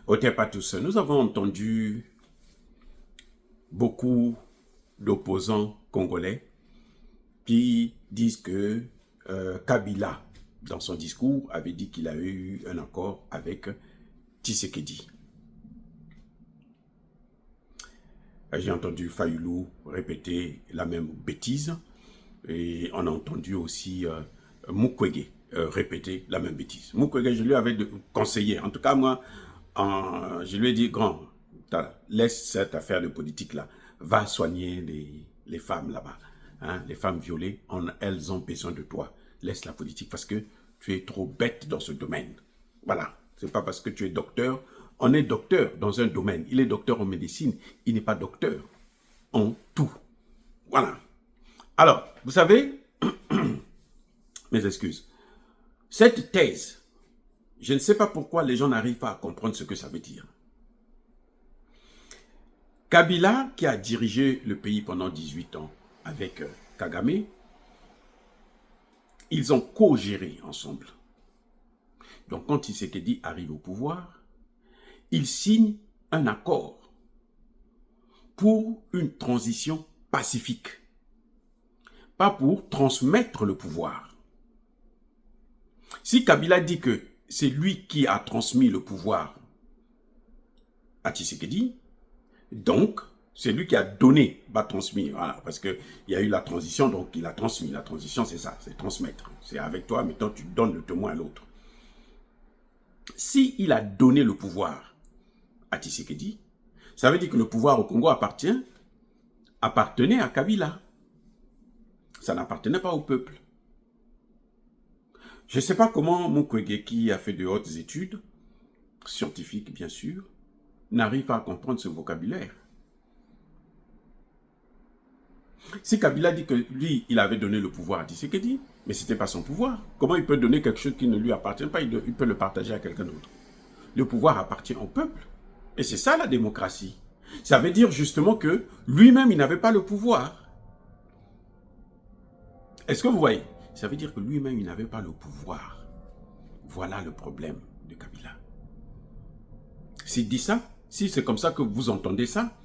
Otepatus, nous avons entendu beaucoup d'opposants congolais qui disent que Kabila, dans son discours, avait dit qu'il a eu un accord avec Tshisekedi. J'ai entendu Fayulu répéter la même bêtise et on a entendu aussi Mukwege répéter la même bêtise. Mukwege, je lui avais conseillé, en tout cas moi, je lui ai dit, grand, laisse cette affaire de politique-là, va soigner les femmes là-bas. Hein, les femmes violées, elles ont besoin de toi. Laisse la politique parce que tu es trop bête dans ce domaine. Voilà, c'est pas parce que tu es docteur. On est docteur dans un domaine. Il est docteur en médecine, il n'est pas docteur en tout. Voilà. Alors, vous savez, mes excuses, cette thèse, je ne sais pas pourquoi les gens n'arrivent pas à comprendre ce que ça veut dire. Kabila, qui a dirigé le pays pendant 18 ans avec Kagame, ils ont co-géré ensemble. Donc, quand Tshisekedi arrive au pouvoir, il signe un accord pour une transition pacifique, pas pour transmettre le pouvoir. Si Kabila dit que c'est lui qui a transmis le pouvoir à Tshisekedi, donc c'est lui qui a donné, pas transmis, voilà, parce qu'il y a eu la transition, donc il a transmis. La transition, c'est ça, c'est transmettre. C'est avec toi, mais toi, tu donnes le témoin à l'autre. Si il a donné le pouvoir à Tshisekedi, ça veut dire que le pouvoir au Congo appartenait à Kabila. Ça n'appartenait pas au peuple. Je ne sais pas comment Mukwege, qui a fait de hautes études, scientifiques bien sûr, n'arrive pas à comprendre ce vocabulaire. Si Kabila dit que lui, il avait donné le pouvoir à Tshisekedi, mais ce n'était pas son pouvoir. Comment il peut donner quelque chose qui ne lui appartient pas? Il peut le partager à quelqu'un d'autre. Le pouvoir appartient au peuple. Et c'est ça la démocratie. Ça veut dire justement que lui-même, il n'avait pas le pouvoir. Est-ce que vous voyez? Ça veut dire que lui-même, il n'avait pas le pouvoir. Voilà le problème de Kabila. S'il dit ça, si c'est comme ça que vous entendez ça,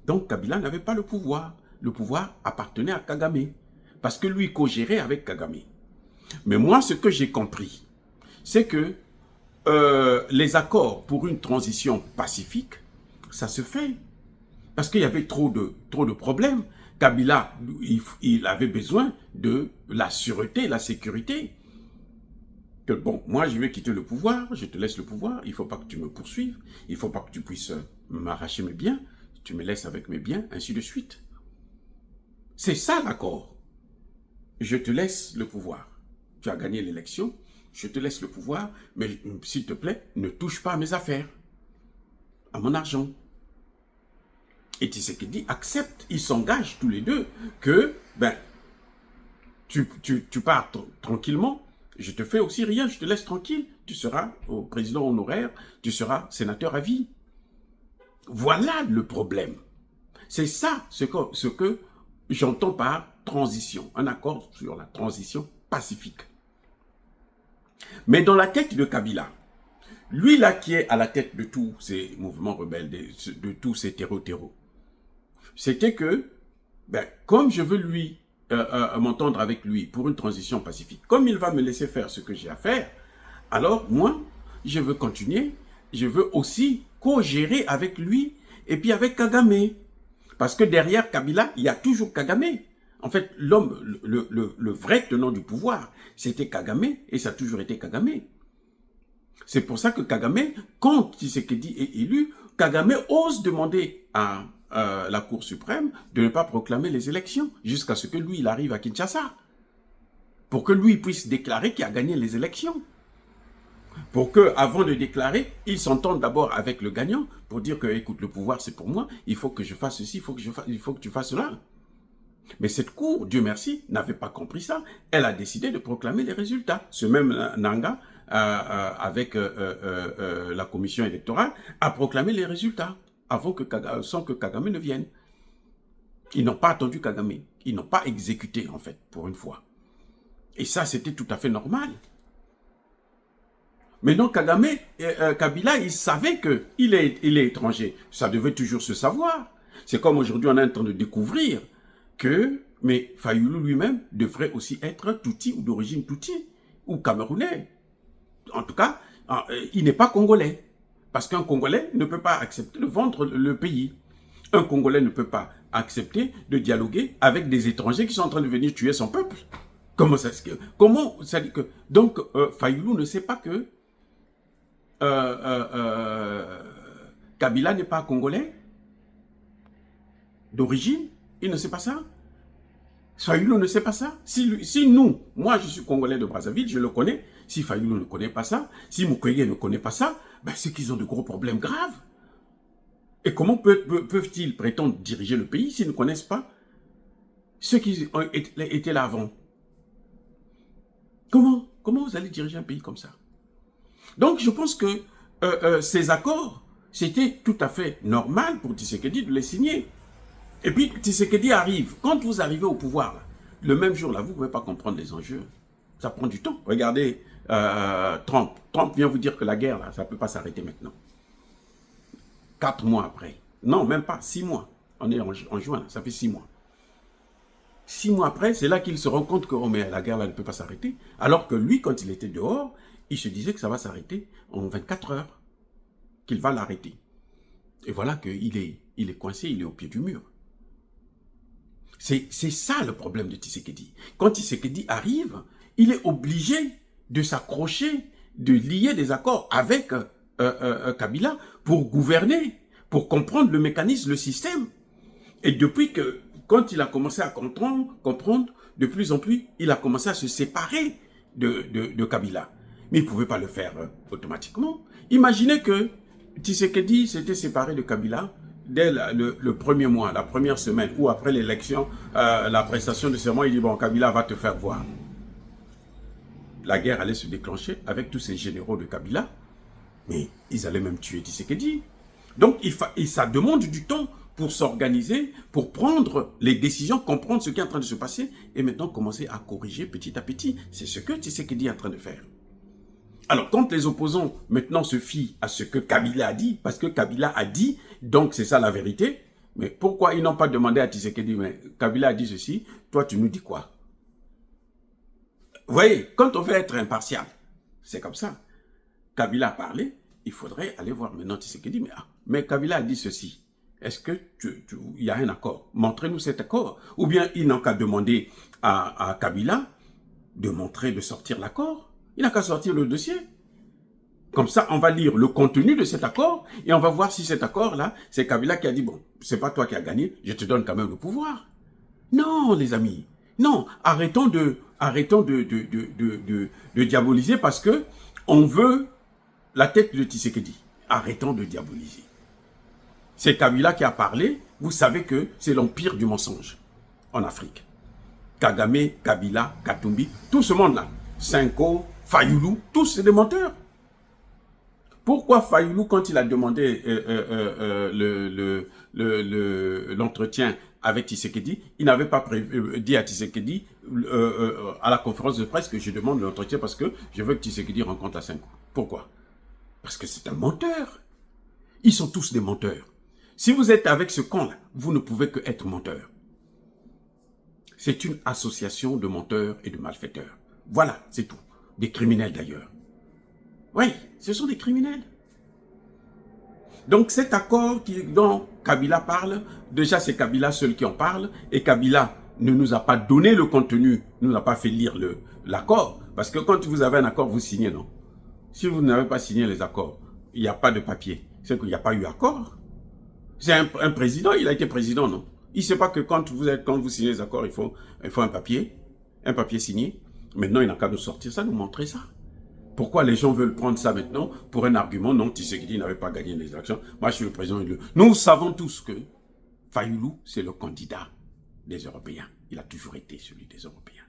donc Kabila n'avait pas le pouvoir. Le pouvoir appartenait à Kagame. Parce que lui co-gérait avec Kagame. Mais moi, ce que j'ai compris, c'est que les accords pour une transition pacifique, ça se fait. Parce qu'il y avait trop de problèmes. Kabila, il avait besoin de la sûreté, la sécurité. Que bon, moi je vais quitter le pouvoir, je te laisse le pouvoir, il ne faut pas que tu me poursuives, il ne faut pas que tu puisses m'arracher mes biens, tu me laisses avec mes biens, ainsi de suite. C'est ça l'accord. Je te laisse le pouvoir. Tu as gagné l'élection, je te laisse le pouvoir, mais s'il te plaît, ne touche pas à mes affaires, à mon argent. Et Tshisekedi accepte, ils s'engagent tous les deux que ben, tu pars tranquillement, je te fais aussi rien, je te laisse tranquille, tu seras au président honoraire, tu seras sénateur à vie. Voilà le problème. C'est ça ce que j'entends par transition, un accord sur la transition pacifique. Mais dans la tête de Kabila, lui là qui est à la tête de tous ces mouvements rebelles, de tous ces terreaux, c'était que, ben, comme je veux lui m'entendre avec lui pour une transition pacifique, comme il va me laisser faire ce que j'ai à faire, alors moi, je veux continuer, je veux aussi co-gérer avec lui et puis avec Kagame. Parce que derrière Kabila, il y a toujours Kagame. En fait, l'homme, le vrai tenant du pouvoir, c'était Kagame et ça a toujours été Kagame. C'est pour ça que Kagame, quand Tshisekedi est élu, Kagame ose demander à la Cour suprême de ne pas proclamer les élections jusqu'à ce que lui, il arrive à Kinshasa. Pour que lui puisse déclarer qu'il a gagné les élections. Pour que, avant de déclarer, il s'entende d'abord avec le gagnant pour dire que, écoute, le pouvoir c'est pour moi, il faut que je fasse ceci, il faut que tu fasses cela. Mais cette cour, Dieu merci, n'avait pas compris ça. Elle a décidé de proclamer les résultats. Ce même Nanga, avec la commission électorale, a proclamé les résultats sans que Kagame ne vienne. Ils n'ont pas attendu Kagame. Ils n'ont pas exécuté, en fait, pour une fois. Et ça, c'était tout à fait normal. Maintenant, Kagame, Kabila, il savait qu'il est étranger. Ça devait toujours se savoir. C'est comme aujourd'hui, on est en train de découvrir que, mais Fayoulou lui-même devrait aussi être Tutsi ou d'origine Tutsi ou Camerounais. En tout cas, il n'est pas Congolais. Parce qu'un Congolais ne peut pas accepter de vendre le pays. Un Congolais ne peut pas accepter de dialoguer avec des étrangers qui sont en train de venir tuer son peuple. Comment ça dit que... Donc, Fayoulou ne sait pas que Kabila n'est pas Congolais d'origine. Il ne sait pas ça. Fayoulou ne sait pas ça. Si nous, moi je suis Congolais de Brazzaville, je le connais. Si Fayoulou ne connaît pas ça, si Mukwege ne connaît pas ça, ben c'est qu'ils ont de gros problèmes graves. Et comment peuvent-ils prétendre diriger le pays s'ils ne connaissent pas ceux qui étaient là avant? Comment vous allez diriger un pays comme ça? Donc je pense que ces accords, c'était tout à fait normal pour Tshisekedi de les signer. Et puis Tshisekedi arrive. Quand vous arrivez au pouvoir, là, le même jour, là, vous ne pouvez pas comprendre les enjeux. Ça prend du temps. Regardez Trump. Trump vient vous dire que la guerre, là, ça ne peut pas s'arrêter maintenant. 4 mois après. Non, même pas. 6 mois. On est en juin, là, ça fait 6 mois. 6 mois après, c'est là qu'il se rend compte que oh, mais la guerre, là, ne peut pas s'arrêter. Alors que lui, quand il était dehors, il se disait que ça va s'arrêter en 24 heures. Qu'il va l'arrêter. Et voilà qu'il est coincé, il est au pied du mur. C'est ça le problème de Tshisekedi. Quand Tshisekedi arrive, il est obligé de s'accrocher, de lier des accords avec Kabila pour gouverner, pour comprendre le mécanisme, le système. Et depuis que, quand il a commencé à comprendre, de plus en plus, il a commencé à se séparer de Kabila. Mais il ne pouvait pas le faire automatiquement. Imaginez que Tshisekedi s'était séparé de Kabila dès le premier mois, la première semaine, ou après l'élection, la prestation de serment, il dit, bon, Kabila va te faire voir. La guerre allait se déclencher avec tous ces généraux de Kabila, mais ils allaient même tuer Tshisekedi. Donc, ça demande du temps pour s'organiser, pour prendre les décisions, comprendre ce qui est en train de se passer, et maintenant commencer à corriger petit à petit. C'est ce que Tshisekedi est en train de faire. Alors, quand les opposants maintenant se fient à ce que Kabila a dit, parce que Kabila a dit, donc c'est ça la vérité, mais pourquoi ils n'ont pas demandé à Tshisekedi, mais Kabila a dit ceci, toi tu nous dis quoi? Vous voyez, quand on veut être impartial, c'est comme ça. Kabila a parlé, il faudrait aller voir maintenant Tshisekedi, mais Kabila a dit ceci. Est-ce que il y a un accord? Montrez-nous cet accord. Ou bien il n'a qu'à demander à Kabila de montrer, de sortir l'accord. Il n'a qu'à sortir le dossier. Comme ça, on va lire le contenu de cet accord et on va voir si cet accord-là, c'est Kabila qui a dit, bon, c'est pas toi qui as gagné, je te donne quand même le pouvoir. Non, les amis. Non, arrêtons de diaboliser parce que on veut la tête de Tshisekedi. Arrêtons de diaboliser. C'est Kabila qui a parlé. Vous savez que c'est l'empire du mensonge en Afrique. Kagame, Kabila, Katumbi, tout ce monde-là. Senko, Fayoulou, tous c'est des menteurs. Pourquoi Fayoulou, quand il a demandé l'entretien avec Tshisekedi, il n'avait pas dit à Tshisekedi à la conférence de presse que je demande l'entretien parce que je veux que Tshisekedi rencontre la Senko. Pourquoi? Parce que c'est un menteur. Ils sont tous des menteurs. Si vous êtes avec ce camp-là, vous ne pouvez que être menteur. C'est une association de menteurs et de malfaiteurs. Voilà, c'est tout. Des criminels d'ailleurs. Oui, ce sont des criminels. Donc cet accord dont Kabila parle, déjà c'est Kabila seul qui en parle, et Kabila ne nous a pas donné le contenu, ne nous a pas fait lire l'accord, parce que quand vous avez un accord, vous signez, non? Si vous n'avez pas signé les accords, il n'y a pas de papier, c'est qu'il n'y a pas eu accord. C'est un président, il a été président, non? Il ne sait pas que quand vous signez les accords, il faut un papier signé. Maintenant, il n'a qu'à nous sortir ça, nous montrer ça. Pourquoi les gens veulent prendre ça maintenant pour un argument? Non, Tshisekedi n'avait pas gagné les élections. Moi, je suis le président. Nous savons tous que Fayoulou, c'est le candidat des Européens. Il a toujours été celui des Européens.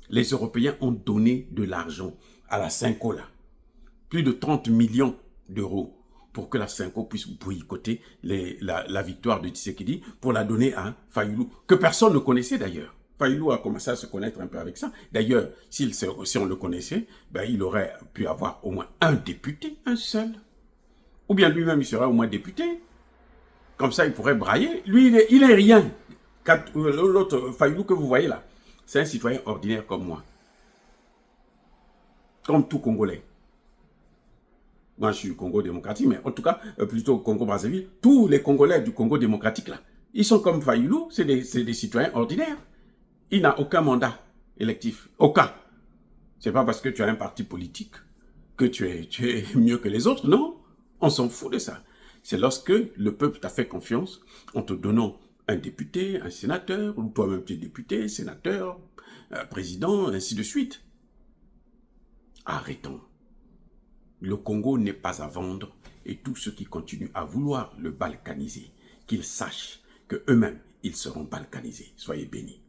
Les Européens ont donné de l'argent à la Senko, là. Plus de 30 millions d'euros pour que la Senko puisse boycotter la victoire de Tshisekedi pour la donner à Fayoulou, que personne ne connaissait d'ailleurs. Fayulu a commencé à se connaître un peu avec ça. D'ailleurs, si on le connaissait, ben, il aurait pu avoir au moins un député, un seul. Ou bien lui-même, il serait au moins député. Comme ça, il pourrait brailler. Lui, il est rien. L'autre Fayulu que vous voyez là, c'est un citoyen ordinaire comme moi. Comme tout Congolais. Moi, je suis Congo démocratique, mais en tout cas, plutôt Congo-Brazzaville. Tous les Congolais du Congo démocratique là, ils sont comme Fayulu, c'est des citoyens ordinaires. Il n'a aucun mandat électif. Aucun. C'est pas parce que tu as un parti politique que tu es mieux que les autres, non. On s'en fout de ça. C'est lorsque le peuple t'a fait confiance en te donnant un député, un sénateur, ou toi-même tu es député, sénateur, président, ainsi de suite. Arrêtons. Le Congo n'est pas à vendre et tous ceux qui continuent à vouloir le balkaniser, qu'ils sachent qu'eux-mêmes, ils seront balkanisés. Soyez bénis.